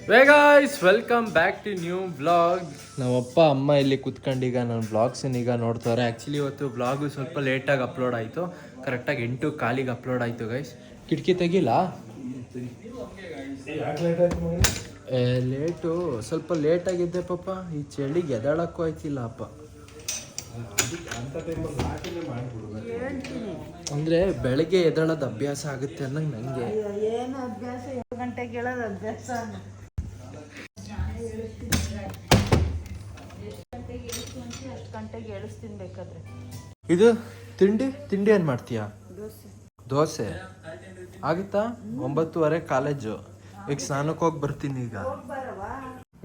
Hey guys, welcome back to new blog. ನಮ್ಮಪ್ಪ ಅಮ್ಮ ಇಲ್ಲಿ ಕುತ್ಕೊಂಡೀಗ ನನ್ನ ಬ್ಲಾಗ್ಸನ್ನೀಗ ನೋಡ್ತಾರೆ. ಆ್ಯಕ್ಚುಲಿ ಇವತ್ತು ಬ್ಲಾಗು ಸ್ವಲ್ಪ ಲೇಟಾಗಿ ಅಪ್ಲೋಡ್ ಆಯಿತು. ಕರೆಕ್ಟಾಗಿ 8:15 ಅಪ್ಲೋಡ್ ಆಯಿತು ಗೈಸ್. ಕಿಟಕಿ ತೆಗಿಲ್ಲ, ಲೇಟು, ಸ್ವಲ್ಪ ಲೇಟಾಗಿದ್ದೆ ಪಾಪ. ಈ ಚಳಿಗೆ ಎದಾಳಕ್ಕೂ ಆಯ್ತಿಲ್ಲ ಅಪ್ಪ. ಅಂದರೆ ಬೆಳಗ್ಗೆ ಎದ್ದೇಳೋದು ಅಭ್ಯಾಸ ಆಗುತ್ತೆ ಅನ್ನಂಗೆ ನನಗೆ. ಏನು ಅಭ್ಯಾಸ? 7 ಗಂಟೆಗೆ ಹೇಳೋದು ಅಭ್ಯಾಸ. ಎಷ್ಟು ಗಂಟೆಗೆ ಎಳಿಸ್ತೀನಿ ಬೇಕಾದ್ರೆ. ಇದು ತಿಂಡಿ ಏನು ಮಾಡ್ತೀಯಾ? ದೋಸೆ ಆಗುತ್ತಾ? 9:30 ಕಾಲೇಜು. ಈಗ ಸ್ನಾನಕ್ಕೆ ಹೋಗಿ ಬರ್ತೀನಿ ಈಗ.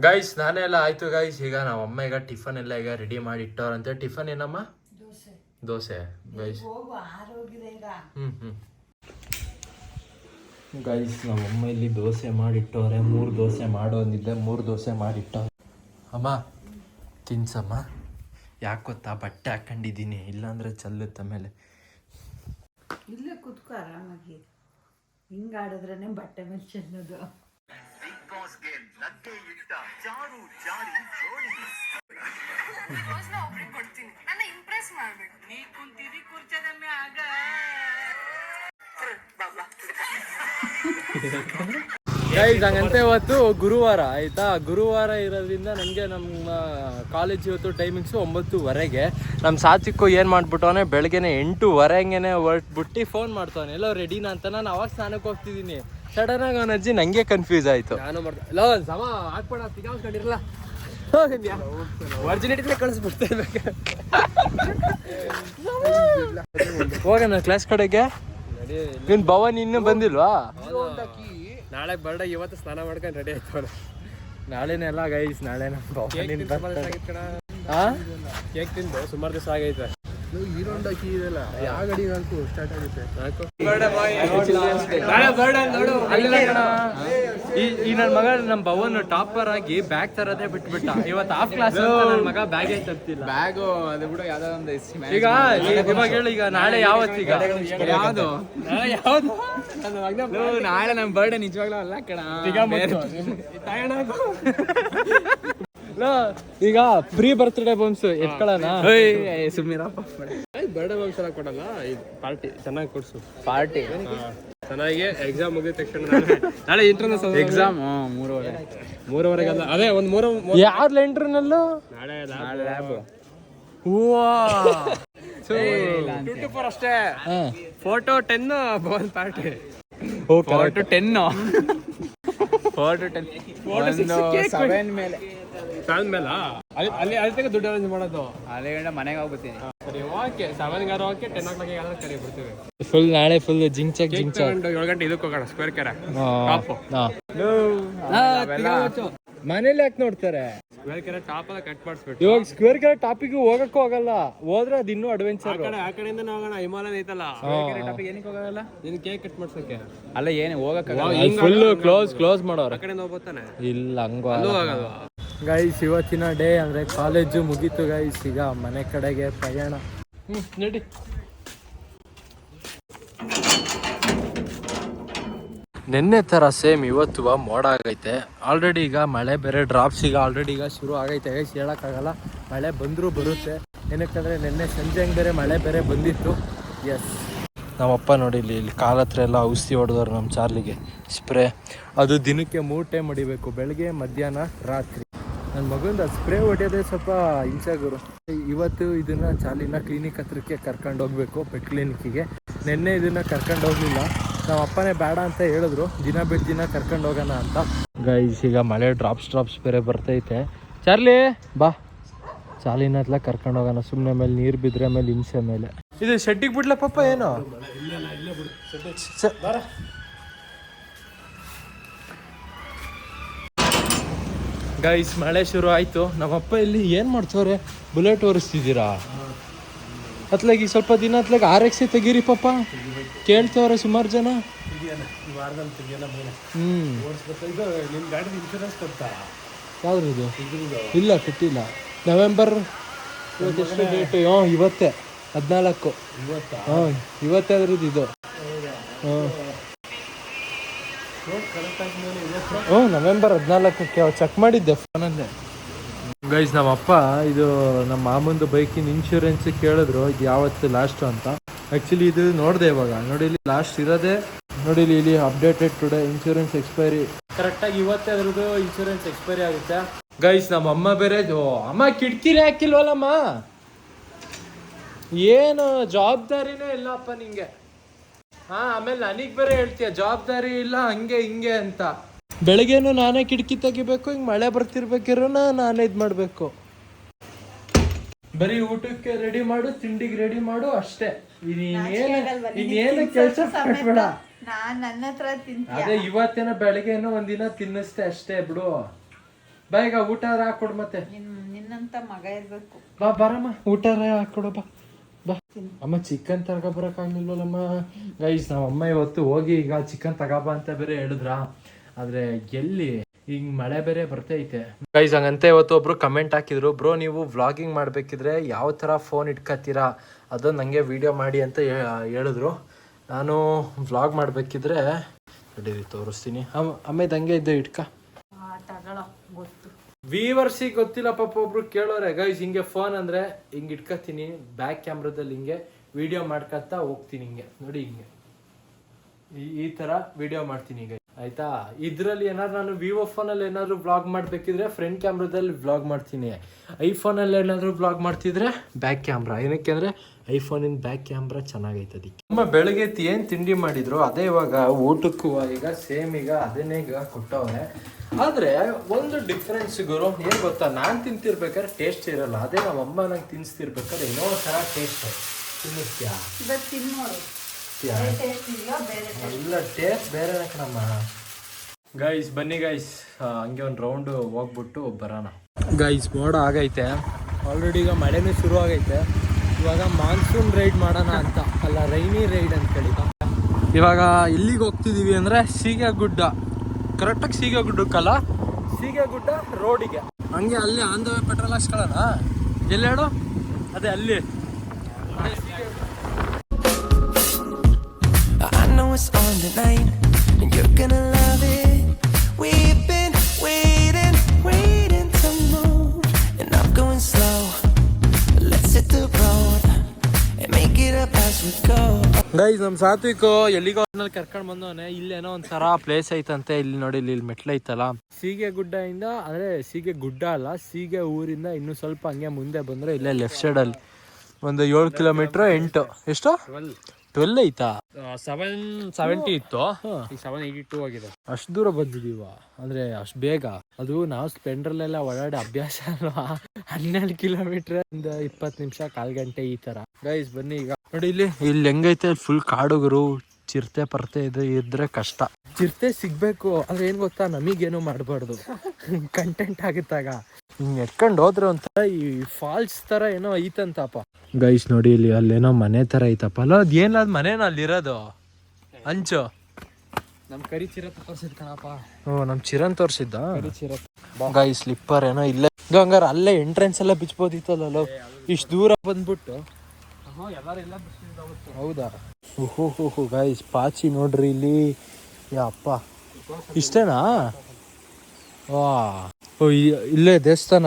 ಗೈಸ್ ಸ್ನಾನ ಎಲ್ಲ ಆಯ್ತು ಗೈಸ್. ಈಗ ನಾವು ಅಮ್ಮ ಈಗ ಟಿಫನ್ ಎಲ್ಲ ಈಗ ರೆಡಿ ಮಾಡಿ ಇಟ್ಟವ್ರಂತೆ. ಟಿಫನ್ ಏನಮ್ಮ? ದೋಸೆ ಗೈಸ್. ಗೈಸ್ ನಮ್ಮ ಅಮ್ಮ ಇಲ್ಲಿ ದೋಸೆ ಮಾಡಿಟ್ಟವ್ರೆ. 3 ದೋಸೆ ಮಾಡೋ ಅಂದಿದ್ದೆ, 3 ದೋಸೆ ಮಾಡಿಟ್ಟವ್ರೆ. ಅಮ್ಮ ತಿನ್ಸಮ್ಮ. ಯಾಕೆ ಗೊತ್ತಾ, ಬಟ್ಟೆ ಹಾಕೊಂಡಿದ್ದೀನಿ, ಇಲ್ಲಾಂದ್ರೆ ಚಲ್ಲುತ್ತೆ ಮೇಲೆ. ಇಲ್ಲೇ ಕುತ್ಕೋ ಆರಾಮಾಗಿ. ಹಿಂಗೆ ಆಡಿದ್ರೇನೆ ಬಟ್ಟೆ ಮೇಲೆ ಚೆನ್ನೋದು. ಗೈಸ್ ಹಂಗಂತೆ ಇವತ್ತು ಗುರುವಾರ ಆಯ್ತಾ. ಗುರುವಾರ ಇರೋದ್ರಿಂದ ನನಗೆ ನಮ್ಮ ಕಾಲೇಜ್ ಇವತ್ತು ಟೈಮಿಂಗ್ಸು 9:30. ನಮ್ಮ ಸಾತ್ವಿಕ್ಕು ಏನು ಮಾಡ್ಬಿಟ್ಟವನೆ, ಬೆಳಗ್ಗೆನೆ 8:15 ಹೊರಟ್ಬಿಟ್ಟು ಫೋನ್ ಮಾಡ್ತಾನೆ, ಎಲ್ಲೋ ರೆಡಿನಾ ಅಂತ. ನಾನು ಅವಾಗ ಸ್ನಾನಕ್ಕೆ ಹೋಗ್ತಿದ್ದೀನಿ. ಸಡನ್ನಾಗಿ ಅವನ ಅಜ್ಜಿ ನನಗೆ ಕನ್ಫ್ಯೂಸ್ ಆಯಿತು. ನಾನು ಮಾಡ್ದೆ ಸಮ ಹಾಕ್ಬೇಡ ತಿಗಾಸ್ಕೊಂಡಿರಲ್ಲ, ಒರ್ಜಿನಿಟಿನೇ ಕಳಿಸ್ಬಿಡ್ತೇನೆ. ಹೋಗೋಣ ಕ್ಲಾಸ್ ಕಡೆಗೆ. ನೀನು ಭವನ್ ಇನ್ನೂ ಬಂದಿಲ್ವಾ? ನಾಳೆ ಬರ್ಡೇ, ಇವತ್ತು ಸ್ನಾನ ಮಾಡ್ಕೊಂಡು ರೆಡಿ ಆಯ್ತು. ನಾಳೆನೇ ಅಲ್ಲ ಗೈಸ್, ನಾಳೆ ನಮ್ಮ ಕೇಕ್ ತಿಂದು ಸುಮಾರು ದಿವಸ ಆಗೈತೆ. ಹೀರೋಂಡಾಕಿ ಇದೆಲ್ಲ ಯಾವ ಗಡಿ ನಾಲ್ಕು ಸ್ಟಾರ್ಟ್ ಆಗುತ್ತೆ. ಈ ನನ್ನ ಮಗ ನಮ್ಮ ಭವನ್ ಟಾಪರ್ ಆಗಿ ಬ್ಯಾಗ್ ತರದೇ ಬಿಟ್ಬಿಟ್ಟ. ಇವತ್ತು ಹಾಫ್ ಕ್ಲಾಸ್ ನನ್ನ ಮಗ ಬ್ಯಾಗೇ ತರ್ತಿಲ್ಲ. ಬ್ಯಾಗು ಅದು ಬಿಡು, ಯಾವ್ದೋ ಒಂದು ಈಗ ಇವಾಗ ಹೇಳು, ಈಗ ನಾಳೆ ಯಾವತ್ತೀಗ? ಯಾವ್ದು ನಾಳೆ ನಮ್ಮ ಬರ್ಡೇ ನಿಜವಾಗ್ಲೂ ಅಲ್ಲ ಕಣ. ಈಗ ಪ್ರೀ ಬರ್ತ್ಡೇ ಬಂಪ್ಸ್ ಎತ್ಕೊಳ್ಳೋಣ. ಸುಮ್ಮನಿರಪ್ಪ, ಬರ್ಡೇ ಬಂಪ್ಸ್ ಎಲ್ಲ ಕೊಡಲ್ಲ, ಇದು ಪಾರ್ಟಿ ಚೆನ್ನಾಗಿ ಕೊಡ್ಸು. ಪಾರ್ಟಿ ಚೆನ್ನಾಗಿ ಎಕ್ಸಾಮ್ ಮುಗಿದ ತಕ್ಷಣ ನಾಳೆ ಇಂಟರ್ನಲ್ ಎಕ್ಸಾಮ್ 3:30 ಅದೇ ಒಂದು 3 ಯಾವ್ದು ಇಂಟರ್ನಲ್ಲು? ನಾಳೆ ಲ್ಯಾಬ್. 2-4 ಅಷ್ಟೇ. ಫೋಟೋ 10, ಭವನ್ ಪಾರ್ಟಿ 7 ಮೇಲೆ ಅಲ್ಲಿ ದುಡ್ಡು ಅರೇಂಜ್ ಮಾಡೋದು. ಅಲ್ಲಿಂದ ಮನೆಗೆ ಹೋಗ್ಬಿಡ್ತೀನಿ. ಸರಿ ಓಕೆ, 7 ಓಕೆ, 10 o'clock ಕರಿ ಬಿಡ್ತೀವಿ. ಫುಲ್ ನಾಳೆ ಫುಲ್ ಜಿಂಚಕ್ 7 ಗಂಟೆ ಇದಕ್ಕೆ ಹೋಗೋಣ, ಸ್ಕ್ವೇರ್ ಕೆರೆ. ಮನೇಲಿ ಯಾಕೆ ನೋಡ್ತಾರೆ? ಸ್ಕ್ವೇರ್ ಕೆರೆ ಟಾಪ್ ಎಲ್ಲ ಕಟ್ ಮಾಡಿಸ್ಬಿಟ್ಟು. ಇವಾಗ ಸ್ಕ್ವೇರ್ ಕೆರೆ ಟಾಪಿಗೆ ಹೋಗಕ್ಕೂ ಆಗಲ್ಲ, ಹೋದ್ರೆ ಅದು ಇನ್ನೂ ಅಡ್ವೆಂಚರ್. ಆ ಕಡೆಯಿಂದ ಹೋಗೋಣ, ಹಿಮಾಲಯ ಐತಲ್ಲ. ಟಾಪಿಗೆ ಏನಕ್ಕೆ ಹೋಗಲ್ಲ? ನೀನು ಕೇಕ್ ಕಟ್ ಮಾಡ್ಸಕ್ಕೆ ಅಲ್ಲ, ಏನು ಹೋಗಕ್ಕಾಗಲ್ಲ. ಫುಲ್ ಕ್ಲೋಸ್ ಮಾಡೋರು. ಆ ಕಡೆಯಿಂದ ಹೋಗ್ತಾನೆ. ಇಲ್ಲ ಹಂಗ ಗೈಸ್, ಇವತ್ತಿನ ಡೇ ಅಂದ್ರೆ ಕಾಲೇಜು ಮುಗೀತು ಗೈಸ್. ಈಗ ಮನೆ ಕಡೆಗೆ ಪ್ರಯಾಣ. ನಡಿ. ನಿನ್ನೆ ಥರ ಸೇಮ್ ಇವತ್ತು ಮೋಡ ಆಗೈತೆ. ಆಲ್ರೆಡಿ ಈಗ ಮಳೆ ಬೇರೆ ಡ್ರಾಪ್ಸ್ ಈಗ ಆಲ್ರೆಡಿ ಈಗ ಶುರು ಆಗೈತೆ ಗೈಸ್. ಹೇಳೋಕ್ಕಾಗಲ್ಲ, ಮಳೆ ಬಂದರೂ ಬರುತ್ತೆ. ಏನಕ್ಕಂದರೆ ನಿನ್ನೆ ಸಂಜೆ ಹಂಗೆ ಬೇರೆ ಮಳೆ ಬೇರೆ ಬಂದಿತ್ತು. ಎಸ್, ನಮ್ಮಪ್ಪ ನೋಡಿ ಇಲ್ಲಿ ಕಾಲ ಹತ್ರ ಎಲ್ಲ ಔಷಧಿ ಹೊಡೆದವ್ರು ನಮ್ಮ ಚಾರ್ಲಿಗೆ ಸ್ಪ್ರೇ. ಅದು ದಿನಕ್ಕೆ 3 ಟೈಮ್ ಹೊಡಿಬೇಕು, ಬೆಳಗ್ಗೆ, ಮಧ್ಯಾಹ್ನ, ರಾತ್ರಿ. ನನ್ನ ಮಗಂದು ಸ್ಪ್ರೇ ಹೊಡೆಯೋದೇ ಸ್ವಲ್ಪ ಹಿಂಸಾಗುರು. ಇವತ್ತು ಇದನ್ನು ಚಾರ್ಲಿನ ಕ್ಲಿನಿಕ್ ಹತ್ರಕ್ಕೆ ಕರ್ಕೊಂಡು ಹೋಗ್ಬೇಕು, ಪೆಟ್ ಕ್ಲಿನಿಕ್ಕಿಗೆ. ನಿನ್ನೆ ಇದನ್ನು ಕರ್ಕೊಂಡು ಹೋಗಲಿಲ್ಲ. ನಮ್ಮ ಅಪ್ಪನೇ ಬೇಡ ಅಂತ ಹೇಳಿದ್ರು, ದಿನ ಬಿಟ್ಟು ದಿನ ಕರ್ಕೊಂಡು ಹೋಗೋಣ ಅಂತ. ಗೈಸ್ ಈಗ ಮಳೆ ಡ್ರಾಪ್ಸ್ ಬೇರೆ ಬರ್ತೈತೆ. ಚಾರ್ಲಿ ಬಾ, ಚಾರ್ಲಿನ ಹತ್ರ ಕರ್ಕೊಂಡು ಹೋಗೋಣ. ಸುಮ್ಮನೆ ಮೇಲೆ ನೀರು ಬಿದ್ದರೆ ಮೇಲೆ ಹಿಂಸೆ ಮೇಲೆ. ಇದು ಶೆಡ್ಡಿಗೆ ಬಿಡ್ಲ ಪಪ್ಪ ಏನು? ಗೈಸ್ ಮಳೆ ಶುರು ಆಯಿತು. ನಮ್ಮಪ್ಪ ಇಲ್ಲಿ ಏನು ಮಾಡ್ತವ್ರೆ, ಬುಲೆಟ್ ಓಡಿಸ್ತಿದ್ದೀರಾ? ಅತ್ಲಾಗಿ ಸ್ವಲ್ಪ ದಿನ ಅತ್ಲಾಗ RX ತೆಗೀರಿ ಪಾಪ, ಕೇಳ್ತವ್ರೆ ಸುಮಾರು ಜನ. ಯಾವ್ದು ಇಲ್ಲ ಕಟ್ಟಿಲ್ಲ. ನವೆಂಬರ್ ಇವತ್ತೆಷ್ಟು ಡೇಟು? ಇವತ್ತೇ 14. ಇವತ್ತೇ ಅದ್ರದ್ದು ಇದು. ಓ ನವೆಂಬರ್ 14ಕ್ಕೆ ಚೆಕ್ ಮಾಡಿದ್ದೆ ಫೋನಲ್ಲೇ. ಗೈಸ್ ನಮ್ಮಪ್ಪ ಇದು ನಮ್ಮ ಮಾಮಂದು ಬೈಕಿನ ಇನ್ಶೂರೆನ್ಸ್ ಕೇಳಿದ್ರು ಇದು ಯಾವತ್ತು ಲಾಸ್ಟು ಅಂತ. ಆ್ಯಕ್ಚುಲಿ ಇದು ನೋಡಿದೆ ಇವಾಗ ನೋಡಿ, ಇಲ್ಲಿ ಲಾಸ್ಟ್ ಇರೋದೇ ನೋಡಿ, ಇಲ್ಲಿ ಅಪ್ಡೇಟೆಡ್ ಟುಡೇ ಇನ್ಶೂರೆನ್ಸ್ ಎಕ್ಸ್ಪೈರಿ. ಕರೆಕ್ಟಾಗಿ ಇವತ್ತೇ ಅದ್ರದ್ದು ಇನ್ಶೂರೆನ್ಸ್ ಎಕ್ಸ್ಪೈರಿ ಆಗುತ್ತೆ. ಗೈಸ್ ನಮ್ಮ ಅಮ್ಮ ಬೇರೆ ಅಮ್ಮ ಕಿಟಕಿನೇ ಹಾಕಿಲ್ವಲ್ಲಮ್ಮ, ಏನು ಜವಾಬ್ದಾರಿನೇ ಇಲ್ಲಪ್ಪ ನಿಂಗೆ. ಆಮೇಲೆ ನನಗೆ ಬೇರೆ ಹೇಳ್ತೀಯ ಜವಾಬ್ದಾರಿ ಇಲ್ಲ ಹಂಗೆ ಹಿಂಗೆ ಅಂತ. ಬೆಳಗ್ಗೆನು ನಾನೇ ಕಿಟಕಿ ತೆಗಿಬೇಕು, ಹಿಂಗೆ ಮಳೆ ಬರ್ತಿರ್ಬೇಕಿರೋ ನಾನೇ ಇದು ಮಾಡಬೇಕು. ಬರೀ ಊಟಕ್ಕೆ ರೆಡಿ ಮಾಡು, ತಿಂಡಿಗೆ ರೆಡಿ ಮಾಡು ಅಷ್ಟೇ. ಇನ್ನೇನು ಕೆಲಸ ಮಾಡ್ಬೇಡ. ನನ್ನ ಹತ್ರ ಅದೇ ಇವತ್ತೇನೋ ಬೆಳಗ್ಗೆನೋ ಒಂದಿನ ತಿನ್ನಿಸ್ತೆ ಅಷ್ಟೇ ಬಿಡು. ಬಾ ಈಗ ಊಟ ಹಾಕೊಡು. ಮತ್ತೆ ನಿನ್ನಂತ ಮಗ ಇರ್ಬೇಕು. ಬರಮ್ಮ ಊಟ ಹಾಕೊಡು ಬಾ. ಅಮ್ಮ ಚಿಕನ್ ತಗೊಬರಕ್ಕಾಗ್ಲಿಲ್ವಲ್ಲಮ್ಮ. ಗೈಸ್ ನಮ್ಮ ಅಮ್ಮ ಇವತ್ತು ಹೋಗಿ ಈಗ ಚಿಕನ್ ತಗೋಬ ಅಂತ ಬೇರೆ ಹೇಳಿದ್ರ, ಆದ್ರೆ ಎಲ್ಲಿ ಹಿಂಗ್ ಮಳೆ ಬೇರೆ ಬರ್ತೈತೆ. ಗೈಸ್ ಹಂಗಂತ ಇವತ್ತು ಒಬ್ರು ಕಮೆಂಟ್ ಹಾಕಿದ್ರು, ಬ್ರೋ ನೀವು ವ್ಲಾಗಿಂಗ್ ಮಾಡ್ಬೇಕಿದ್ರೆ ಯಾವ ತರ ಫೋನ್ ಇಟ್ಕೊತೀರಾ ಅದನ್ನ ನಂಗೆ ವಿಡಿಯೋ ಮಾಡಿ ಅಂತ ಹೇಳಿದ್ರು. ನಾನು ವ್ಲಾಗ್ ಮಾಡ್ಬೇಕಿದ್ರೆ ನಡೀರಿ ತೋರಿಸ್ತೀನಿ. ಅಮ್ಮೇದ್ ಹಂಗೆ ಇದ್ದೆ ಇಟ್ಕ. ವೀವರ್ಸಿಗೆ ಗೊತ್ತಿಲ್ಲ ಪಾಪ ಒಬ್ರು ಕೇಳೋರೆ. ಗೈಸ್ ಹಿಂಗೆ ಫೋನ್ ಅಂದ್ರೆ ಹಿಂಗೆ ಇಟ್ಕೊತೀನಿ, ಬ್ಯಾಕ್ ಕ್ಯಾಮ್ರಾದಲ್ಲಿ ಹಿಂಗೆ ವಿಡಿಯೋ ಮಾಡ್ಕೊತಾ ಹೋಗ್ತೀನಿ. ಹಿಂಗೆ ನೋಡಿ, ಹಿಂಗೆ ಈ ತರ ವಿಡಿಯೋ ಮಾಡ್ತೀನಿ ಈಗ ಆಯ್ತಾ. ಇದ್ರಲ್ಲಿ ಏನಾದ್ರು ನಾನು ವಿವೋ ಫೋನಲ್ಲಿ ಏನಾದ್ರು ವ್ಲಾಗ್ ಮಾಡ್ಬೇಕಿದ್ರೆ ಫ್ರಂಟ್ ಕ್ಯಾಮ್ರಾದಲ್ಲಿ ವ್ಲಾಗ್ ಮಾಡ್ತೀನಿ. ಐಫೋನಲ್ಲಿ ಏನಾದ್ರು ವ್ಲಾಗ್ ಮಾಡ್ತಿದ್ರೆ ಬ್ಯಾಕ್ ಕ್ಯಾಮ್ರಾ. ಏನಕ್ಕೆ ಅಂದ್ರೆ ಐಫೋನಿನ ಬ್ಯಾಕ್ ಕ್ಯಾಮ್ರಾ ಚೆನ್ನಾಗೈತೆ ಅದಕ್ಕೆ. ನಮ್ಮ ಬೆಳಗ್ಗೆ ಏನು ತಿಂಡಿ ಮಾಡಿದ್ರು ಅದೇ ಇವಾಗ ಊಟಕ್ಕೂ ಈಗ ಸೇಮ್ ಈಗ ಅದನ್ನೇ ಈಗ ಕೊಟ್ಟವ್ರೆ. ಆದ್ರೆ ಒಂದು ಡಿಫ್ರೆನ್ಸ್ ಗುರು ಏನ್ ಗೊತ್ತಾ, ನಾನ್ ತಿಂತಿರ್ಬೇಕಾದ್ರೆ ಟೇಸ್ಟ್ ಇರಲ್ಲ, ಅದೇ ನಮ್ಮ ಅಮ್ಮ ನಂಗೆ ತಿನ್ಸ್ತಿರ್ಬೇಕಾದ್ರೆ ಏನೋ ತರ ಟೇಸ್ಟ್. ತಿನ್ನಿಸ್ತೀಯಾ? ಇಲ್ಲ ಟೇಸ್ಟ್ ಬೇರೆ ಕಣಮ್ಮ. ಗೈಸ್ ಬನ್ನಿ ಗೈಸ್, ಹಂಗೆ ಒಂದು ರೌಂಡ್ ಹೋಗ್ಬಿಟ್ಟು ಬರೋಣ. ಗೈಸ್ ಮೋಡ ಆಗೈತೆ ಆಲ್ರೆಡಿ, ಈಗ ಮಳೆನೂ ಶುರು ಆಗೈತೆ. ಇವಾಗ ಮಾನ್ಸೂನ್ ರೈಡ್ ಮಾಡೋಣ ಅಂತ, ಅಲ್ಲ ರೈನಿ ರೈಡ್ ಅಂತ ಹೇಳಿ. ಇವಾಗ ಇಲ್ಲಿಗೆ ಹೋಗ್ತಿದೀವಿ ಅಂದ್ರೆ ಸೀಗೆಗುಡ್ಡ, ಕರೆಕ್ಟಾಗಿ ಸೀಗೆಗುಡ್ಡಕ್ಕಲ್ಲ, ಸೀಗೆಗುಡ್ಡ ರೋಡಿಗೆ. ಹಂಗೆ ಅಲ್ಲಿ ಆನ್ ದ ವೇ ಪೆಟ್ರೋಲ್ ಹಾಕ್ಸ್ಕೊಳ್ಳೋಣ. ಎಲ್ಲಿ ಹೇಳು? ಅದೇ ಅಲ್ಲಿ. I know it's on tonight and you're gonna love it. We've been waiting to move and I'm going slow. Let's hit the road and make it up as we go. Guys ನಮ್ಮ ಸಾತ್ವಿಕ್ ಎಲ್ಲಿಗೋ ಕರ್ಕೊಂಡು ಬಂದವನೆ. ಇಲ್ಲೇನೋ ಒಂಥರ place ಐತಂತೆ. ಇಲ್ಲಿ ನೋಡಿ, ಇಲ್ಲಿ ಮೆಟ್ಲು ಐತಲ್ಲ, ಸೀಗೆ ಗುಡ್ಡ ಇಂದ ಅಂದ್ರೆ ಸೀಗೆ ಗುಡ್ಡ ಅಲ್ಲ, ಸೀಗೆ ಊರಿಂದ ಇನ್ನು ಸ್ವಲ್ಪ ಹಂಗೆ ಮುಂದೆ ಬಂದ್ರೆ ಇಲ್ಲೇ ಲೆಫ್ಟ್ ಸೈಡ್ ಅಲ್ಲಿ ಒಂದು 7 ಕಿಲೋಮೀಟರ್ 8 ಎಷ್ಟು 12 ಐತಾ, 770 ಇತ್ತು, 782 ಆಗಿದೆ. ಅಷ್ಟು ದೂರ ಬಂದಿದೀವ ಅಂದ್ರೆ ಅಷ್ಟು ಬೇಗ. ಅದು ನಾವು ಸ್ಪೆಂಡ್ರಲ್ಲೆಲ್ಲ ಓಡಾಡಿ ಅಭ್ಯಾಸ ಅಲ್ವಾ. 12 ಕಿಲೋಮೀಟರ್ ಒಂದು 20 ನಿಮಿಷ, 1/4 ಗಂಟೆ ಈ ತರ. ಗೈಸ್ ಬನ್ನಿ ಈಗ ನೋಡಿ, ಇಲ್ಲಿ ಹೆಂಗೈತೆ ಫುಲ್ ಕಾಡುಗರು. ಚಿರತೆ ಪರ್ತೆ ಇದ್ರೆ ಕಷ್ಟ. ಚಿರತೆ ಸಿಗ್ಬೇಕು ಆದ್ರೆ ಏನ್ ಗೊತ್ತಾ, ನಮಗೇನು ಮಾಡಬಾರ್ದು, ಕಂಟೆಂಟ್ ಆಗುತ್ತಾಗ. ಹಿಂಗ್ ಎತ್ಕೊಂಡು ಹೋದ್ರೆ ಒಂಥರ ಈ ಫಾಲ್ಸ್ ತರ ಏನೋ ಐತಂತಪ್ಪ. ಗೈಸ್ ನೋಡಿ, ಇಲ್ಲಿ ಅಲ್ಲೇನೋ ಮನೆ ತರ ಐತಪ್ಪ. ಅಲ್ಲ ಅದ್ ಏನಾದ್ ಮನೇನ ಅಲ್ಲಿರೋದು ಅಂಚು. ನಮ್ ಕರಿ ಚಿರತ್ ತೋರ್ಸಿದ್ ಕಣಪ್ಪ. ಓ ನಮ್ ಚಿರನ್ ತೋರ್ಸಿದ್ದ ಗೈಸ್. ಸ್ಲಿಪ್ಪರ್ ಏನೋ ಇಲ್ಲೇ ಹಂಗಾರ ಅಲ್ಲೇ ಎಂಟ್ರೆನ್ಸ್ ಎಲ್ಲ ಬಿಚ್ಬೋದಿತ್ತಲ್ಲ, ಇಷ್ಟು ದೂರ ಬಂದ್ಬಿಟ್ಟು. ಹೌದಾ? ಓಹೋ ಗೈಸ್, ಪಾಚಿ ನೋಡ್ರಿ ಇಲ್ಲಿ. ಅಪ್ಪ ಇಷ್ಟೇನಾ? ವಾ, ಓ ಇಲ್ಲೇ ದೇವಸ್ಥಾನ.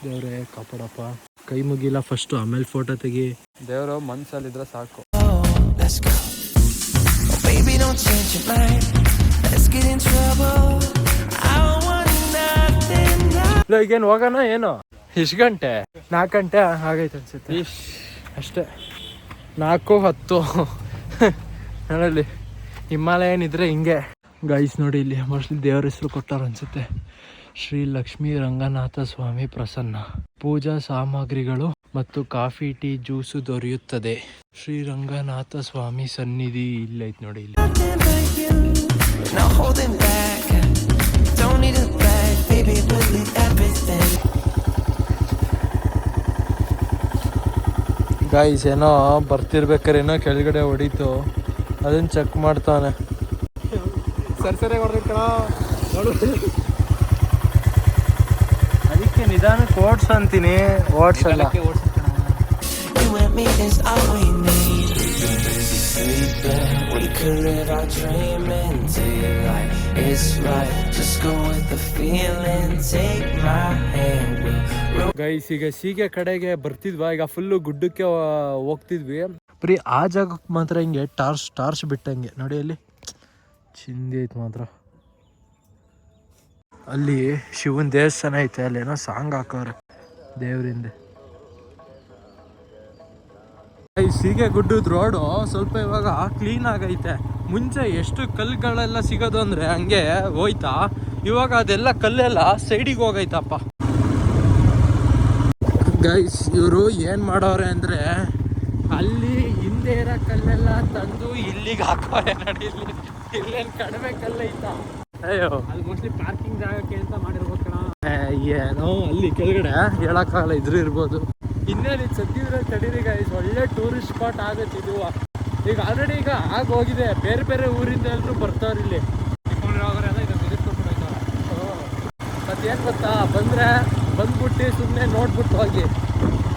ದೇವ್ರೇ ಕಾಪಾಡಪ್ಪ. ಕೈ ಮುಗಿಲ್ಲ ಫಸ್ಟ್, ಆಮೇಲೆ ಫೋಟೋ ತೆಗಿ. ದೇವ್ರು ಮನ್ಸಲ್ಲಿದ್ರೆ ಸಾಕು. ಈಗೇನು ಹೋಗೋಣ ಏನು? ಎಷ್ಟು ಗಂಟೆ? 4 ಗಂಟೆ ಆಗೈತೆ ಅನ್ಸುತ್ತೆ ಅಷ್ಟೇ. 4:10 ನೋಡಲ್ಲಿ ಹಿಮಾಲಯನ್ ಇದ್ರೆ ಹಿಂಗೆ. ಗೈಸ್ ನೋಡಿ, ಇಲ್ಲಿ ಮೋಸ್ಟ್ಲಿ ದೇವ್ರ ಹೆಸರು ಕೊಟ್ಟಾರ ಅನ್ಸುತ್ತೆ. ಶ್ರೀ ಲಕ್ಷ್ಮೀ ರಂಗನಾಥ ಸ್ವಾಮಿ ಪ್ರಸನ್ನ. ಪೂಜಾ ಸಾಮಗ್ರಿಗಳು ಮತ್ತು ಕಾಫಿ, ಟೀ, ಜ್ಯೂಸು ದೊರೆಯುತ್ತದೆ. ಶ್ರೀ ರಂಗನಾಥ ಸ್ವಾಮಿ ಸನ್ನಿಧಿ ಇಲ್ಲೈತ್ ನೋಡಿ. ಇಲ್ಲಿ ಗೈಸ್ ಏನೋ ಬರ್ತಿರ್ಬೇಕಾರೆ ಏನೋ ಕೆಳಗಡೆ ಹೊಡೀತು, ಅದನ್ನ ಚೆಕ್ ಮಾಡ್ತಾನೆ. ಸರಿ ಹೊಡೆದ ಅದಕ್ಕೆ ನಿಧಾನಕ್ಕೆ ಓಡ್ಸು ಅಂತೀನಿ, ಓಡ್ಸಲ್ಲ. We could live our dream in daylight. It's right, just go with the feeling. Take my hand, we'll guys ಈಗ ಸೀಗೆ ಕಡೆಗೆ ಬರ್ತಿದ್ವಾ, ಈಗ ಫುಲ್ಲು ಗುಡ್ಡಕ್ಕೆ ಹೋಗ್ತಿದ್ವಿ. ಬರೀ ಆ ಜಾಗಕ್ಕೆ ಮಾತ್ರ ಹಿಂಗೆ ಟಾರ್ಚ್ ಬಿಟ್ಟಂಗೆ ನೋಡಿ, ಅಲ್ಲಿ ಚಿಂದಿ ಐತೆ ಮಾತ್ರ. ಅಲ್ಲಿ ಶಿವನ್ ದೇವಸ್ಥಾನ ಐತೆ, ಅಲ್ಲೇನೋ ಸಾಂಗ್ ಹಾಕೋರೆ ದೇವ್ರಿಂದ. ಈ ಸೀಗೆ ಗುಡ್ಡದ ರೋಡು ಸ್ವಲ್ಪ ಇವಾಗ ಕ್ಲೀನ್ ಆಗೈತೆ. ಮುಂಚೆ ಎಷ್ಟು ಕಲ್ಲುಗಳೆಲ್ಲ ಸಿಗೋದು ಅಂದರೆ ಹಂಗೆ ಹೋಯ್ತಾ, ಇವಾಗ ಅದೆಲ್ಲ ಕಲ್ಲೆಲ್ಲ ಸೈಡಿಗೆ ಹೋಗೈತಪ್ಪ. ಗೈಸ್ ಇವರು ಏನು ಮಾಡೋರೆ ಅಂದರೆ ಅಲ್ಲಿ ಹಿಂದೆ ಇರೋ ಕಲ್ಲೆಲ್ಲ ತಂದು ಇಲ್ಲಿಗೆ ಹಾಕೋರೆ ನೋಡಿ. ಇಲ್ಲೇನು ಕಡಿಮೆ ಕಲ್ಲೈತಾ? ಅಯ್ಯೋ, ಅದು ಮೋಸ್ಟ್ಲಿ ಪಾರ್ಕಿಂಗ್ ಜಾಗಕ್ಕೆ ಅಂತ ಮಾಡಿರ್ಬೋದು ಕಣ. ಏನೋ ಅಲ್ಲಿ ಕೆಳಗಡೆ ಹೇಳಕ್ಕಾಗಲ್ಲ, ಇದ್ರು ಇರ್ಬೋದು. ಇನ್ನೇನು ಸದ್ಯದ್ರೆ ತಡೀರಿ ಗೈಸ್, ಒಳ್ಳೆ ಟೂರಿಸ್ಟ್ ಸ್ಪಾಟ್ ಆಗುತ್ತೆ ಇದು. ಈಗ ಆಲ್ರೆಡಿ ಈಗ ಹೋಗಿದೆ, ಬೇರೆ ಬೇರೆ ಊರಿಂದ ಎಲ್ಲರೂ ಬರ್ತಾವ್ರೆ ಇಲ್ಲಿ. ಮತ್ತೇನು ಗೊತ್ತಾ, ಬಂದ್ಬಿಟ್ಟು ಸುಮ್ಮನೆ ನೋಡ್ಬಿಟ್ಟು ಹೋಗಿ,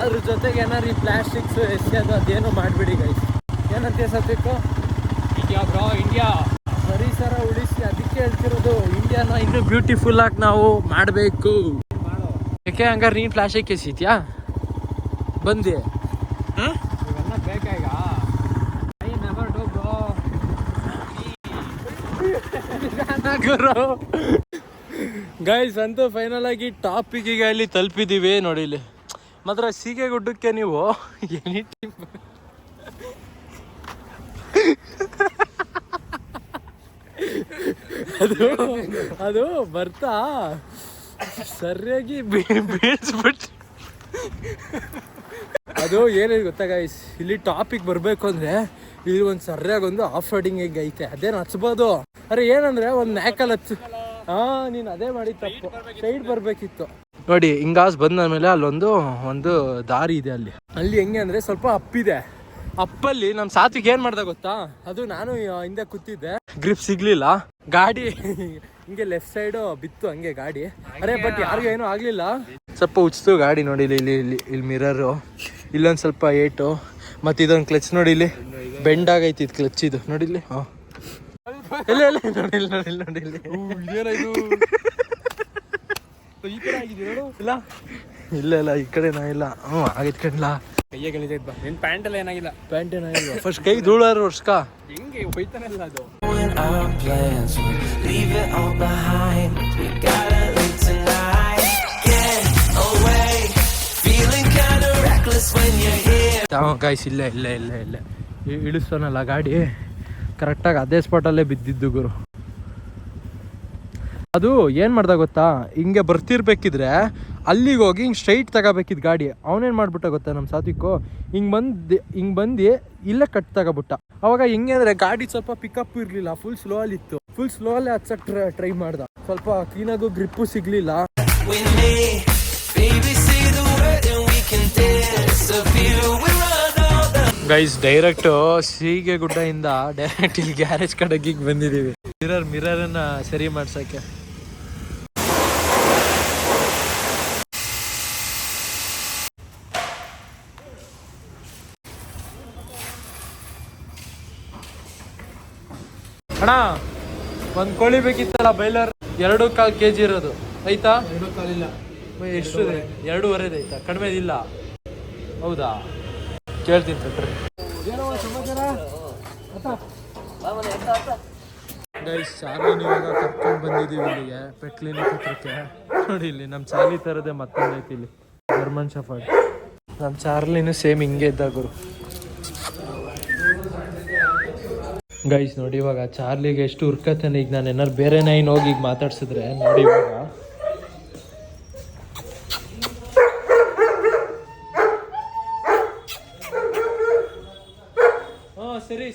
ಅದ್ರ ಜೊತೆಗೆ ಏನಾರು ಈ ಪ್ಲಾಸ್ಟಿಕ್ಸ್ ಎಸೆಯೋದು ಅದೇನು ಮಾಡಿಬಿಡಿ ಗೈಸ್. ಏನಂತ ಸತ್ಯಕ್ಕೂ ಇಂಡಿಯಾ ಪರಿಸರ ಉಳಿಸಿ, ಅದಕ್ಕೆ ಹೇಳ್ತಿರೋದು ಇಂಡಿಯಾನ ಇನ್ನೂ ಬ್ಯೂಟಿಫುಲ್ ಆಗಿ ನಾವು ಮಾಡಬೇಕು. ಯಾಕೆ ಹಂಗಾರೆ ನೀನು ಪ್ಲಾಸ್ಟಿಕ್ ಎಸಿತ್ಯಾ ಬಂದು ಇವೆಲ್ಲ ಬೇಕಾ ಈಗ? ಗೈಸ್ ಅಂತೂ ಫೈನಲ್ ಆಗಿ ಟಾಪಿಗೆ ಈಗ ಇಲ್ಲಿ ತಲುಪಿದ್ದೀವಿ ನೋಡಿ. ಇಲ್ಲಿ ಮಾತ್ರ ಸೀಗೆ ಗುಡ್ಡಕ್ಕೆ ನೀವು ಎನಿ ಟೈಮ್ ಅದು ಬರ್ತಾ ಸರಿಯಾಗಿ ಬೀಳ್ಸ್ಬಿಟ್ಟು ಅದು ಏನಿದೆ ಗೊತ್ತಾ ಗೈಸ್, ಇಲ್ಲಿ ಟಾಪಿಗೆ ಬರಬೇಕು ಅಂದರೆ ಇಲ್ಲಿ ಒಂದು ಸರಿಯಾಗಿ ಆಫ್ ರೋಡಿಂಗ್ ಈಗ ಐತೆ, ಅದೇನು ಹಚ್ಬೋದು. ಅರೆ ಏನಂದರೆ ಒಂದು ನ್ಯಾಕಲ್ ನೀನು ಅದೇ ಮಾಡಿ ತಪ್ಪು, ಸೈಡ್ ಬರಬೇಕಿತ್ತು ನೋಡಿ. ಹಿಂಗಾಸ್ ಬಂದಾದ್ಮೇಲೆ ಅಲ್ಲೊಂದು ದಾರಿ ಇದೆ. ಅಲ್ಲಿ ಹೆಂಗೆ ಅಂದರೆ ಸ್ವಲ್ಪ ಅಪ್ಪಿದೆ. ಅಪ್ಪಲ್ಲಿ ನಮ್ಮ ಸಾತ್ವಿಗೆ ಏನು ಮಾಡ್ದೆ ಗೊತ್ತಾ, ಅದು ನಾನು ಹಿಂದೆ ಕೂತಿದ್ದೆ, ಗ್ರಿಪ್ ಸಿಗ್ಲಿಲ್ಲ, ಗಾಡಿ ಹಿಂಗೆ ಲೆಫ್ಟ್ ಸೈಡು ಬಿತ್ತು ಹಂಗೆ ಗಾಡಿ. ಅರೆ ಬಟ್ ಯಾರಿಗೂ ಏನೂ ಆಗಲಿಲ್ಲ, ಸ್ವಲ್ಪ ಉಚ್ತು ಗಾಡಿ ನೋಡಿ. ಇಲ್ಲಿ ಮಿರರು, ಇಲ್ಲೊಂದು ಸ್ವಲ್ಪ ಏಟು, ಮತ್ತು ಇದೊಂದು ಕ್ಲಚ್ ನೋಡಿ, ಇಲ್ಲಿ ಬೆಂಡ್ ಆಗೈತಿ ಇದು ಕ್ಲಚ್ ಇದು ನೋಡಿ. ಇಲ್ಲಿ ಹಾಂ ಇಲ್ಲ ನೋಡಿ ಇಲ್ಲ ಈ ಕಡೆ ನಾ ಇಲ್ಲ. ಆಗೈತ್ ಕಣ್ಲಾ, ಕೈಯೇ ಗೆಳಿತೈತ್ ಬಾ. ನಿನ್ ಪ್ಯಾಂಟ್ ಎಲ್ಲ ಏನಾಗಿಲ್ಲ, ಪ್ಯಾಂಟ್ ಏನಾಗಿಲ್ಲ. ಫಸ್ಟ್ ಕೈ ಧೂಳಾರು ವರ್ಷಕ ಹೆಂಗೆ ಹೋಯ್ತಾನಲ್ಲ ಅದು. our plans, we'll leave it all behind. We gotta leave tonight. Get away, feeling kinda reckless when you're here. Guys ಇಲ್ಲೇ ಇಳಿಸ್ತಾನಲ್ಲ ಗಾಡಿ, ಕರೆಕ್ಟಾಗಿ ಅದೇ ಸ್ಪಾಟಲ್ಲೇ ಬಿದ್ದಿದ್ದು ಗುರು. ಅದು ಏನು ಮಾಡ್ದ ಗೊತ್ತಾ, ಹಿಂಗೆ ಬರ್ತಿರ್ಬೇಕಿದ್ರೆ ಅಲ್ಲಿಗೆ ಹೋಗಿ ಹಿಂಗೆ ಸ್ಟ್ರೈಟ್ ತಗೋಬೇಕಿದ್ದು ಗಾಡಿ. ಅವನೇನು ಮಾಡ್ಬಿಟ್ಟ ಗೊತ್ತಾ ನಮ್ಮ ಸಾತ್ವಿಕು, ಹಿಂಗೆ ಬಂದು ಇಲ್ಲೇ ಕಟ್ ತಗೋಬಿಟ್ಟ. ಅವಾಗ ಹೆಂಗೆ ಅಂದರೆ ಗಾಡಿ ಸ್ವಲ್ಪ ಪಿಕಪ್ ಇರಲಿಲ್ಲ, ಫುಲ್ ಸ್ಲೋ ಅಲ್ಲಿತ್ತು. ಫುಲ್ ಸ್ಲೋ ಅಲ್ಲೇ ಹಚ್ಚಕ್ಕೆ ಟ್ರೈ ಮಾಡ್ದ, ಸ್ವಲ್ಪ ಕ್ಲೀನಾಗೂ ಗ್ರಿಪ್ಪು ಸಿಗಲಿಲ್ಲ. ಗೈಸ್ ಡೈರೆಕ್ಟು ಸೀಗೆ ಗುಡ್ಡದಿಂದ ಡೈರೆಕ್ಟ್ ಇಲ್ಲಿ ಗ್ಯಾರೇಜ್ ಕಡೆಗೆ ಬಂದಿದ್ದೀವಿ, ಮಿರರನ್ನ ಸರಿ ಮಾಡ್ಸಕ್ಕೆ. ಅಣ್ಣ ಒಂದು ಕೋಳಿ ಬೇಕಿತ್ತಲ್ಲ ಬೈಲರ್, 2.25 kg ಇರೋದು ಐತಾ? 2.25 ಇಲ್ಲ, ಎಷ್ಟು? 2.25 ಐತಾ? ಕಡಿಮೆ ಇಲ್ಲ? ಹೌದಾ, ಕೇಳ್ತೀನಿ ತಟ್ರಿ. ಗೈಸ್ ಚಾರ್ಲಿನ ಇವಾಗ ಕರ್ಕೊಂಡು ಬಂದಿದ್ದೀವಿ ಇಲ್ಲಿಗೆ ಪೆಟ್ ಕ್ಲಿನಿಕ್ ಹತ್ರಕ್ಕೆ. ನೋಡಿ ಇಲ್ಲಿ ನಮ್ಮ ಚಾರ್ಲಿ ಥರದೇ ಮತ್ತೊಂದು ಐತಿ ಇಲ್ಲಿ, ಜರ್ಮನ್ ಶೆಫರ್ಡ್. ನಮ್ಮ ಚಾರ್ಲಿನೂ ಸೇಮ್ ಹಿಂಗೆ ಇದ್ದ ಗುರು. ಗೈಸ್ ನೋಡಿ ಇವಾಗ ಚಾರ್ಲಿಗೆ ಎಷ್ಟು ಹುರ್ಕತಾನೆ. ಈಗ ನಾನು ಏನಾರು ಬೇರೆ ನಾಯಿನ ಹೋಗಿ ಈಗ ಮಾತಾಡ್ಸಿದ್ರೆ ನೋಡಿ ಇವಾಗ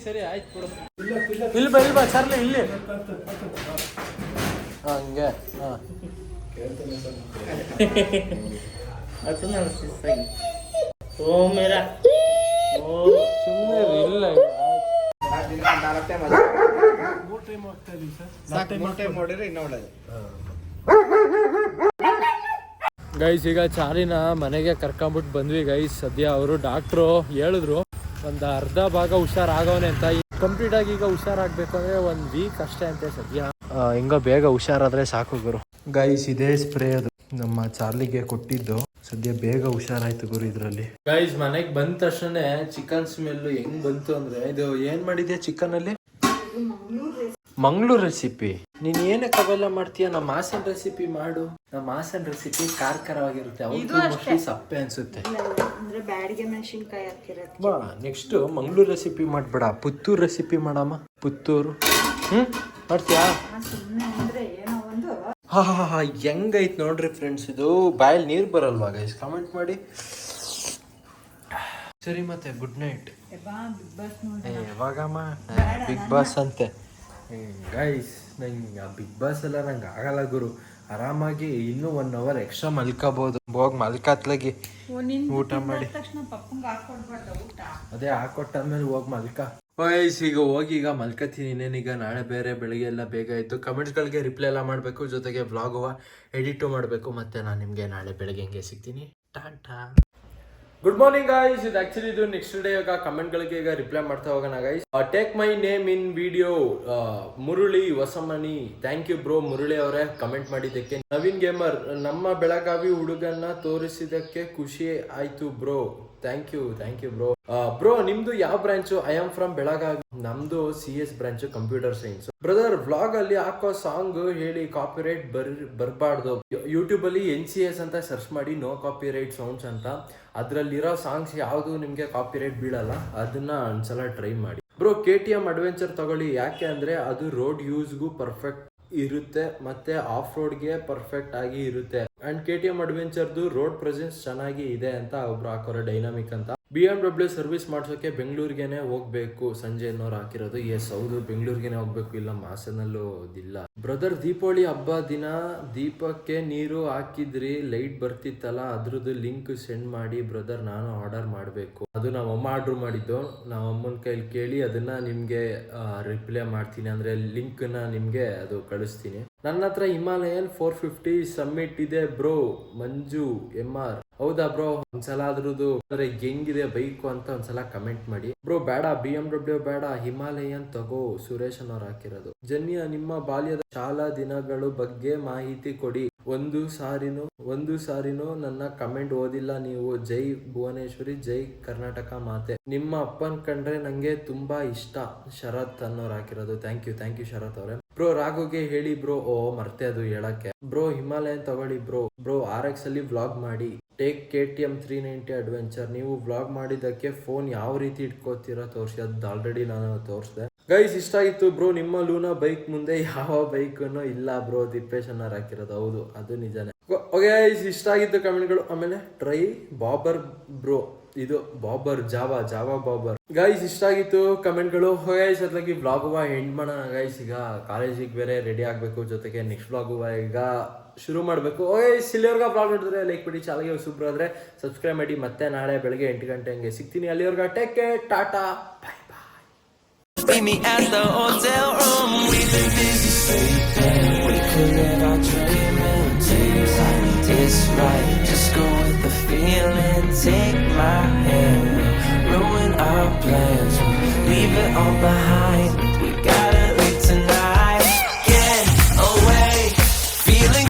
ಸರಿ ಆಯ್ತು ಬಿಡು. ಇಲ್ಲಿ ಬಾ ಚಾರ್ಲಿ, ಇಲ್ಲಿ ಹಂಗೆ ಸುಮ್ಮನೆ ಇಲ್ಲ. ಗೈಸ್ ಈಗ ಚಾರ್ಲಿನ ಮನೆಗೆ ಕರ್ಕೊಂಬಿಟ್ಟು ಬಂದ್ವಿ ಗೈಸ್. ಸದ್ಯ ಅವರು ಡಾಕ್ಟ್ರು ಹೇಳಿದ್ರು ಒಂದು ಅರ್ಧ ಭಾಗ ಹುಷಾರಾಗವನೆ ಅಂತ. ಕಂಪ್ಲೀಟ್ ಆಗಿ ಈಗ ಹುಷಾರಾಗಬೇಕು ಅಂದರೆ 1 ವೀಕ್ ಅಷ್ಟೇ ಅಂತೆ ಸದ್ಯ. ಹಿಂಗ ಬೇಗ ಹುಷಾರಾದರೆ ಸಾಕು ಗುರು. ಗೈಸ್ ಇದೇ ಸ್ಪ್ರೇ ಅದು ನಮ್ಮ ಚಾರ್ಲಿಗೆ ಕೊಟ್ಟಿದ್ದು. ಸದ್ಯ ಬೇಗ ಹುಷಾರಾಯ್ತು ಗುರು ಇದರಲ್ಲಿ. ಗೈಸ್ ಮನೆಗೆ ಬಂದ ತಕ್ಷಣ ಚಿಕನ್ ಸ್ಮೆಲ್ ಹೆಂಗ್ ಬಂತು ಅಂದ್ರೆ, ಇದು ಏನ್ ಮಾಡಿದ್ಯಾ ಚಿಕನ್ ಅಲ್ಲಿ? ಮಂಗಳೂರು ರೆಸಿಪಿ. ನೀನ್ ಏನಕ್ಕೆ ಅವೆಲ್ಲ ಮಾಡ್ತೀಯ? ನಮ್ಮ ಹಾಸನ್ ರೆಸಿಪಿ ಮಾಡು. ನಮ್ಮ ಹಾಸನ್ ರೆಸಿಪಿ ಖಾರವಾಗಿರುತ್ತೆ, ಅವ್ರು ಸಪ್ಪೆ ಅನ್ಸುತ್ತೆ. ಅಂದ್ರೆ ಬ್ಯಾಡಿಗೆ ಮೆಣಸಿನ್ಕಾಯಿ ಹಾಕಿರೋದು. ಬಾ ನೆಕ್ಸ್ಟ್ ಮಂಗಳೂರು ರೆಸಿಪಿ ಮಾಡ್ಬೇಡ, ಪುತ್ತೂರು ರೆಸಿಪಿ ಮಾಡಮ್ಮ. ಪುತ್ತೂರು ಮಾಡ್ತೀಯಾ? ಸುಮ್ಮನೆ ಅಂದ್ರೆ ಏನೋ ಒಂದು ಹಾ ಹೆಂಗೈತ್ ನೋಡ್ರಿ ಫ್ರೆಂಡ್ಸ್, ಇದು ಬಾಯಲ್ಲಿ ನೀರು ಬರಲ್ವಾ ಗೈಸ್? ಕಮೆಂಟ್ ಮಾಡಿ. ಸರಿ ಮತ್ತೆ ಗುಡ್ ನೈಟ್. ಯಾವಾಗಮ್ಮ ಬಿಗ್ ಬಾಸ್ ಅಂತೆ ಗೈಸ್? ನಂಗೆ ಬಿಗ್ ಬಾಸ್ ಎಲ್ಲ ನಂಗೆ ಆಗಲ್ಲ ಗುರು. ಆರಾಮಾಗಿ ಇನ್ನೂ 1 hour ಎಕ್ಸ್ಟ್ರಾ ಮಲ್ಕೋಬಹುದು. ಹೋಗಿ ಮಲ್ಕತ್ಲಾಗಿ ಊಟ ಮಾಡಿ ಅದೇ ಹಾಕೊಟ್ಟಾದ್ಮೇಲೆ ಹೋಗಿ ಮಲ್ಕ. ಗೈಸ್ ಈಗ ಹೋಗಿ ಈಗ ಮಲ್ಕತೀನಿ. ಇನ್ನೇನೀಗ ನಾಳೆ ಬೇರೆ ಬೆಳಿಗ್ಗೆ ಎಲ್ಲ ಬೇಗ ಇದ್ದು ಕಮೆಂಟ್ಸ್ಗಳಿಗೆ ರಿಪ್ಲೈ ಎಲ್ಲ ಮಾಡಬೇಕು, ಜೊತೆಗೆ ವ್ಲಾಗ್ ಎಡಿಟು ಮಾಡಬೇಕು. ಮತ್ತೆ ನಾನು ನಿಮಗೆ ನಾಳೆ ಬೆಳಗ್ಗೆ ಹಿಂಗೆ ಸಿಗ್ತೀನಿ. ಟಾಟಾ. Good morning guys. ಇದು ಆಕ್ಚುಲಿ ಇದು ನೆಕ್ಸ್ಟ್ ಡೇ ಈಗ ಕಮೆಂಟ್ಗಳಿಗೆ ಈಗ ರಿಪ್ಲೈ ಮಾಡ್ತಾ ಹೋಗೋಣ guys. Take my name in video Murali Hosamani. Thank you bro Murali ಅವರೇ ಕಮೆಂಟ್ ಮಾಡಿದ್ದಕ್ಕೆ. ನವೀನ್ ಗೇಮರ್, ನಮ್ಮ ಬೆಳಗಾವಿ ಹುಡುಗನ್ನ ತೋರಿಸಿದಕ್ಕೆ ಖುಷಿ ಆಯ್ತು bro. Thank you bro. Bro ನಿಮ್ದು ಯಾವ branch? I am from Belagavi. ನಮ್ದು CS branch computer science. Brother vlog ಅಲ್ಲಿ ಹಾಕೋ ಸಾಂಗ್ ಹೇಳಿ, ಕಾಪಿರೈಟ್ ಬರಬಾರ್ದು. ಯೂಟ್ಯೂಬ್ ಅಲ್ಲಿ NCS ಅಂತ ಸರ್ಚ್ ಮಾಡಿ, ನೋ ಕಾಪಿರೈಟ್ ಸೌಂಡ್ಸ್ ಅಂತ. ಅದ್ರಲ್ಲಿರೋ ಸಾಂಗ್ಸ್ ಯಾವುದು ನಿಮ್ಗೆ ಕಾಪಿರೈಟ್ ಬೀಳಲ್ಲ, ಅದನ್ನ ಒಂದ್ಸಲ ಟ್ರೈ ಮಾಡಿ. ಬ್ರೋ KTM ಅಡ್ವೆಂಚರ್ ತಗೊಳ್ಳಿ. ಯಾಕೆ ಅಂದ್ರೆ ಅದು ರೋಡ್ ಯೂಸ್ಗೂ ಪರ್ಫೆಕ್ಟ್ ಇರುತ್ತೆ, ಮತ್ತೆ ಆಫ್ ರೋಡ್ಗೆ ಪರ್ಫೆಕ್ಟ್ ಆಗಿ ಇರುತ್ತೆ. ಅಂಡ್ KTM ಅಡ್ವೆಂಚರ್ದು ರೋಡ್ ಪ್ರೆಸೆನ್ಸ್ ಚೆನ್ನಾಗಿ ಇದೆ ಅಂತ ಒಬ್ರು ಹಾಕೋರೆ, ಡೈನಾಮಿಕ್ ಅಂತ. BMW ಸರ್ವಿಸ್ ಮಾಡ್ಸೋಕೆ ಬೆಂಗಳೂರಿಗೆನೆ ಹೋಗ್ಬೇಕು. ಸಂಜೆ ಅನ್ನೋರು ಹಾಕಿರೋದು. ಎಸ್ ಹೌದು, ಬೆಂಗಳೂರಿಗೆನೆ ಹೋಗ್ಬೇಕು, ಇಲ್ಲ ಮಾಸನಲ್ಲೂ ಇಲ್ಲ. ಬ್ರದರ್ ದೀಪಾವಳಿ ಹಬ್ಬ ದಿನ ದೀಪಕ್ಕೆ ನೀರು ಹಾಕಿದ್ರಿ, ಲೈಟ್ ಬರ್ತಿತ್ತಲ್ಲ, ಅದ್ರದ್ದು ಲಿಂಕ್ ಸೆಂಡ್ ಮಾಡಿ ಬ್ರದರ್, ನಾನು ಆರ್ಡರ್ ಮಾಡಬೇಕು. ಅದು ನಮ್ಮಮ್ಮ ಆರ್ಡರ್ ಮಾಡಿದ್ದು. ನಮ್ಮಮ್ಮನ ಕೈಲಿ ಕೇಳಿ ಅದನ್ನ ನಿಮ್ಗೆ ರಿಪ್ಲೈ ಮಾಡ್ತೀನಿ, ಅಂದ್ರೆ ಲಿಂಕ್ ನ ನಿಮ್ಗೆ ಅದು ಕಳಿಸ್ತೀನಿ. ನನ್ನ ಹತ್ರ ಹಿಮಾಲಯನ್ 450 ಸಮ್ಮಿಟ್ ಇದೆ ಬ್ರೋ. ಮಂಜು MR. ಹೌದಾ ಬ್ರೋ? ಒಂದ್ಸಲ ಅದ್ರದ್ದು ಅಂದ್ರೆ ಹೆಂಗಿದೆ ಬೈಕು ಅಂತ ಒಂದ್ಸಲ ಕಮೆಂಟ್ ಮಾಡಿ ಬ್ರೋ. ಬೇಡ BMW ಬೇಡ, ಹಿಮಾಲಯನ್ ತಗೋ. ಸುರೇಶ್ ಅನ್ನೋರು ಹಾಕಿರೋದು. ಜನ್ಯ, ನಿಮ್ಮ ಬಾಲ್ಯದ ಶಾಲಾ ದಿನಗಳು ಬಗ್ಗೆ ಮಾಹಿತಿ ಕೊಡಿ. ಒಂದು ಸಾರಿನೂ ನನ್ನ ಕಮೆಂಟ್ ಓದಿಲ್ಲ ನೀವು. ಜೈ ಭುವನೇಶ್ವರಿ, ಜೈ ಕರ್ನಾಟಕ ಮಾತೆ. ನಿಮ್ಮ ಅಪ್ಪನ್ ಕಂಡ್ರೆ ನಂಗೆ ತುಂಬಾ ಇಷ್ಟ. ಶರತ್ ಅನ್ನೋರು ಹಾಕಿರೋದು. ಥ್ಯಾಂಕ್ ಯು ಶರತ್ ಅವ್ರೆ. ಬ್ರೋ ರಾಘುಗೆ ಹೇಳಿ ಬ್ರೋ. ಮರ್ತೆ ಅದು ಹೇಳಕ್ಕೆ. ಬ್ರೋ ಹಿಮಾಲಯನ್ ತಗೊಳ್ಳಿ ಬ್ರೋ. RX ಅಲ್ಲಿ ವ್ಲಾಗ್ ಮಾಡಿ. Take KTM 390 adventure. ನೀವು ವ್ಲಾಗ್ ಮಾಡಿದ್ದಕ್ಕೆ ಫೋನ್ ಯಾವ ರೀತಿ ಇಟ್ಕೋತೀರಾ ತೋರಿಸಿ. ಅದು ಆಲ್ರೆಡಿ ನಾನು ತೋರಿಸಿದೆ ಗೈಸ್. ಇಷ್ಟ ಆಗಿತ್ತು ಬ್ರೋ ನಿಮ್ಮ ಲೂನಾ ಬೈಕ್ ಮುಂದೆ ಯಾವ ಬೈಕನ್ನು ಇಲ್ಲ ಬ್ರೋ. ದಿಪ್ಪೇಶ್ ಅನ್ನೋರು ಹಾಕಿರೋದು. ಹೌದು, ಅದು ನಿಜಾನೇ. ಓಕೆ ಗೈಸ್, ಇಷ್ಟ ಆಗಿತ್ತು ಕಮೆಂಟ್ಗಳು. ಆಮೇಲೆ ಟ್ರೈ ಬಾಬರ್ ಬ್ರೋ. ಇದು ಬಾಬರ್ ಜಾವಾ ಬಾಬರ್. ಗೈಸ್ ಇಷ್ಟ ಆಗಿತ್ತು ಕಮೆಂಟ್ಗಳು. ಗೈಸ್ ಅದ್ಲಾಗಿ ವ್ಲಾಗ್ ಎಂಡ್ ಮಾಡೋಣ ಗೈಸ್. ಈಗ ಕಾಲೇಜಿಗೆ ಬೇರೆ ರೆಡಿ ಆಗ್ಬೇಕು, ಜೊತೆಗೆ ನೆಕ್ಸ್ಟ್ ವ್ಲಾಗ್ ಈಗ ಶುರು ಮಾಡಬೇಕು. ಇಲ್ಲಿವರೆಗೆ ವ್ಲಾಗ್ ನೋಡಿದ್ರೆ ಲೈಕ್ ಮಾಡಿ, ಚಾನಲ್ಗೆ ಹೊಸಬ್ರು ಆದ್ರೆ ಸಬ್ಸ್ಕ್ರೈಬ್ ಮಾಡಿ. ಮತ್ತೆ ನಾಳೆ ಬೆಳಗ್ಗೆ 8 ಗಂಟೆ ಹಂಗೆ ಸಿಗ್ತೀನಿ. ಅಲ್ಲಿವರೆಗೆ take care, Tata, bye bye. Meet me at the hotel room. We've been busy sleeping. We could live our dream and take like this right. Just go with the feeling. Take my hand. Ruin our plans. Leave it all behind.